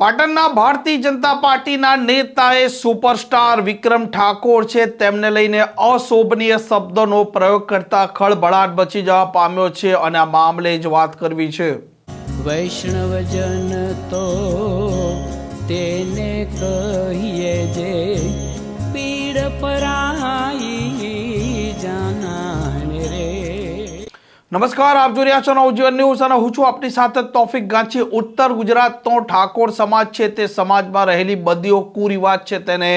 પાટણના ભારતીય જનતા પાર્ટીના નેતાએ સુપરસ્ટાર વિક્રમ ઠાકોર છે તેમને લઈને અશોભનીય શબ્દોનો પ્રયોગ કરતા ખળભળાટ મચી જવા પામ્યો છે અને આ મામલે જ વાત કરવી છે। વૈષ્ણવજન તો તેને કહીએ જે પીડ પરાઈ જાનાને રે। નમસ્કાર, આપ જોઈ રહ્યા છો નવજીવન ન્યૂઝ અને હું છું આપની સાથે તોફિક ગાંચી। ઉત્તર ગુજરાતનો ઠાકોર સમાજ છે તે સમાજમાં રહેલી બદીઓ કુરિવાજ છે તેને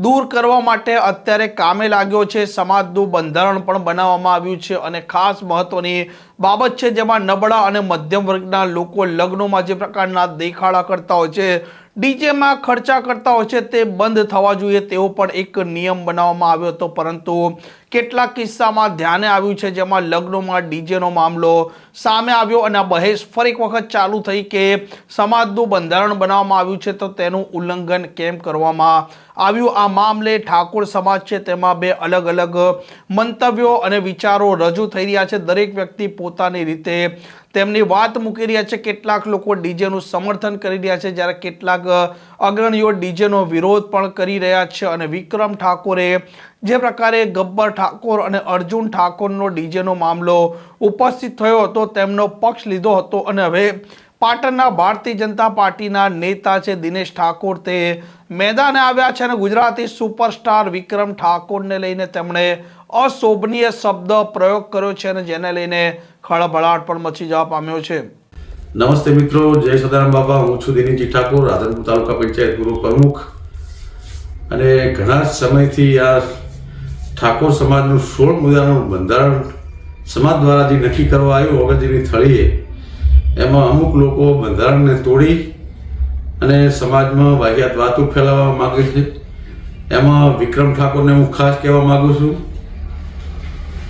દૂર કરવા માટે અત્યારે કામે લાગ્યો છે। સમાજનું બંધારણ પણ બનાવવામાં આવ્યું છે અને ખાસ મહત્વની બાબત છે જેમાં નબળા અને મધ્યમ વર્ગના લોકો લગ્નોમાં જે પ્રકારના દેખાડા કરતા હોય છે, ડીજેમાં ખર્ચા કરતા હોય છે, તે બંધ થવા જોઈએ તેવો પણ એક નિયમ બનાવવામાં આવ્યો હતો। પરંતુ કેટલાક કિસ્સામાં ધ્યાને આવ્યું છે જેમાં લગ્નોમાં ડીજેનો મામલો સામે આવ્યો અને આ બહેસ ફરી એક વખત ચાલુ થઈ કે સમાજનું બંધારણ બનાવવામાં આવ્યું છે તો તેનું ઉલ્લંઘન કેમ કરવામાં આવ્યું। આ મામલે ઠાકોર સમાજ છે તેમાં બે અલગ અલગ મંતવ્યો અને વિચારો રજૂ થઈ રહ્યા છે। દરેક વ્યક્તિ પોતાની રીતે તેમની વાત મૂકી રહ્યા છે। કેટલાક લોકો ડીજેનું સમર્થન કરી રહ્યા છે જ્યારે કેટલાક અગ્રણીઓ ડીજેનો વિરોધ પણ કરી રહ્યા છે અને વિક્રમ ઠાકોરે જે પ્રકારે ગબ્બર ઠાકોર અને અર્જુન ઠાકોરનો ડીજેનો મામલો ઉપસ્થિત થયો હતો તેમનો પક્ષ લીધો હતો અને હવે પાટણના ભારતીય જનતા પાર્ટીના નેતા છે દિનેશ ઠાકોર તે મેદાને આવ્યા છે અને ગુજરાતી સુપરસ્ટાર વિક્રમ ઠાકોરને લઈને તેમણે અશોભનીય શબ્દ પ્રયોગ કર્યો છે અને જેને લઈને ખળભળાટ પણ મચી જવા પામ્યો છે। નમસ્તે મિત્રો, જય સદારામ બાબા। હું છું દિનેશજી ઠાકોર, રાધનપુર તાલુકા પંચાયત પૂર્વ પ્રમુખ અને ઘણા સમયથી આ ઠાકોર સમાજનું 16 મુદ્દાનું બંધારણ સમાજ દ્વારા જે નક્કી કરવા આવ્યું ઓગણજીની થળીએ, એમાં અમુક લોકો બંધારણને તોડી અને સમાજમાં વાહિયાત વાતો ફેલાવવા માગે છે। એમાં વિક્રમ ઠાકોરને હું ખાસ કહેવા માગું છું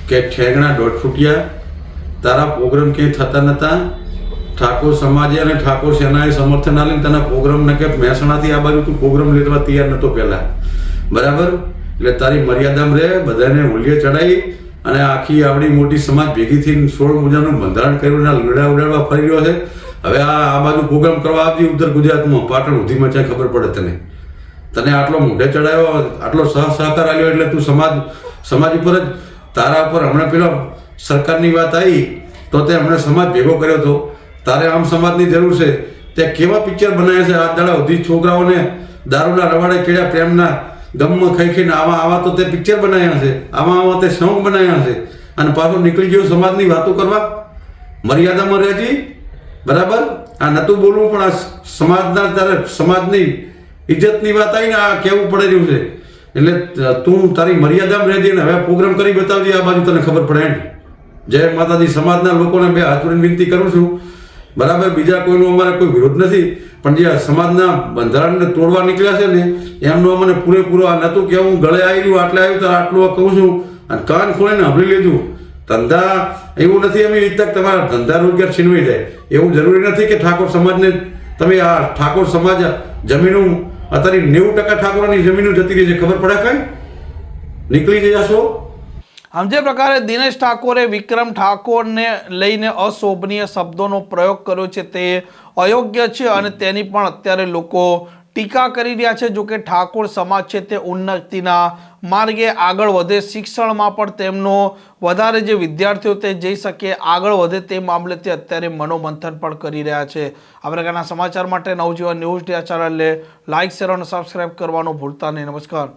કે ઠેંગણા દોઢ ફૂટિયા, તારા પ્રોગ્રામ ક્યાંય થતા નહોતા। ઠાકોર સમાજે અને ઠાકોર સેનાએ સમર્થન આલીને તને પ્રોગ્રામ ન કે મહેસાણાથી આ બાજુ તું પ્રોગ્રામ લેવા તૈયાર નહોતો પહેલાં, બરાબર? એટલે તારી મર્યાદામાં રહે, બધાને મૂલ્ય ચડાવી અને આખી આવડી મોટી સમાજ ભેગી થઈને 16 મુદ્દાનું બંધારણ કર્યું અને લડા ઉડાડવા ફરી રહ્યો છે। હવે આ બાજુ પ્રોગ્રામ કરવા આવતી ઉત્તર ગુજરાતમાં પાટણ સુધીમાં ચાहे ખબર પડે તને આટલો મોઢે ચડાવ્યો, આટલો સહકાર આપ્યો એટલે તું સમાજ ઉપર જ તારા ઉપર હમણાં પેલો સરકારની વાત આવી તો તે હમણાં સમાજ ભેગો કર્યો હતો। તારે આમ સમાજની જરૂર છે, તે કેવા પિક્ચર બનાવ્યા છે? આ દાડા સુધી છોકરાઓને દારૂના રવાડે કેળ્યા, પ્રેમના ગમમાં ખાઈને આવા તો તે પિક્ચર બનાવ્યા છે, આવા તે સોંગ બનાવ્યા છે અને પાછો નીકળી ગયો સમાજની વાતો કરવા। મર્યાદામાં રહેજી, બરાબર? આ નહોતું બોલવું પણ આ સમાજના તારે સમાજની ઇજ્જતની વાત આવીને આ કહેવું પડે રહ્યું છે એટલે તું તારી મર્યાદામાં રહેજે ને હવે પ્રોગ્રામ કરી બતાવજે, આ બાજુ તને ખબર પડે ને। જય માતાજી। સમાજના લોકોને બે હાથ જોડીને વિનંતી કરું છું, બરાબર? બીજા કોઈનો અમારે કોઈ વિરોધ નથી, પણ જે સમાજના બંધારણને તોડવા નીકળ્યા છે ને એમનો અમને પૂરેપૂરો આ નહોતું કે હું ગળે આવી રહ્યું આટલે આવ્યું તો આટલું કહું છું અને કાન ખોલીને સાંભળી લેજો। ધંધા એવું નથી અમે તક તમારા ધંધા રોજગાર છીનવાઈ જાય એવું જરૂરી નથી કે ઠાકોર સમાજને તમે આ ઠાકોર સમાજ જમીનો અત્યારે 90% ઠાકોરોની જમીનો જતી રહી છે, ખબર પડે કઈ નીકળી જશો। આમ જે પ્રકારે દિનેશ ઠાકોરે વિક્રમ ઠાકોરને લઈને અશોભનીય શબ્દોનો પ્રયોગ કર્યો છે તે અયોગ્ય છે અને તેની પણ અત્યારે લોકો ટીકા કરી રહ્યા છે। જો કે ઠાકોર સમાજ છે તે ઉન્નતિના માર્ગે આગળ વધે, શિક્ષણમાં પણ તેમનો વધારે જે વિદ્યાર્થીઓ તે જઈ શકે, આગળ વધે તે મામલે તે અત્યારે મનોમંથન પણ કરી રહ્યા છે। આ પ્રકારના સમાચાર માટે નવજીવન ન્યૂઝ ચેનલને લાઇક, શેર અને સબસ્ક્રાઇબ કરવાનું ભૂલતા નહીં। નમસ્કાર।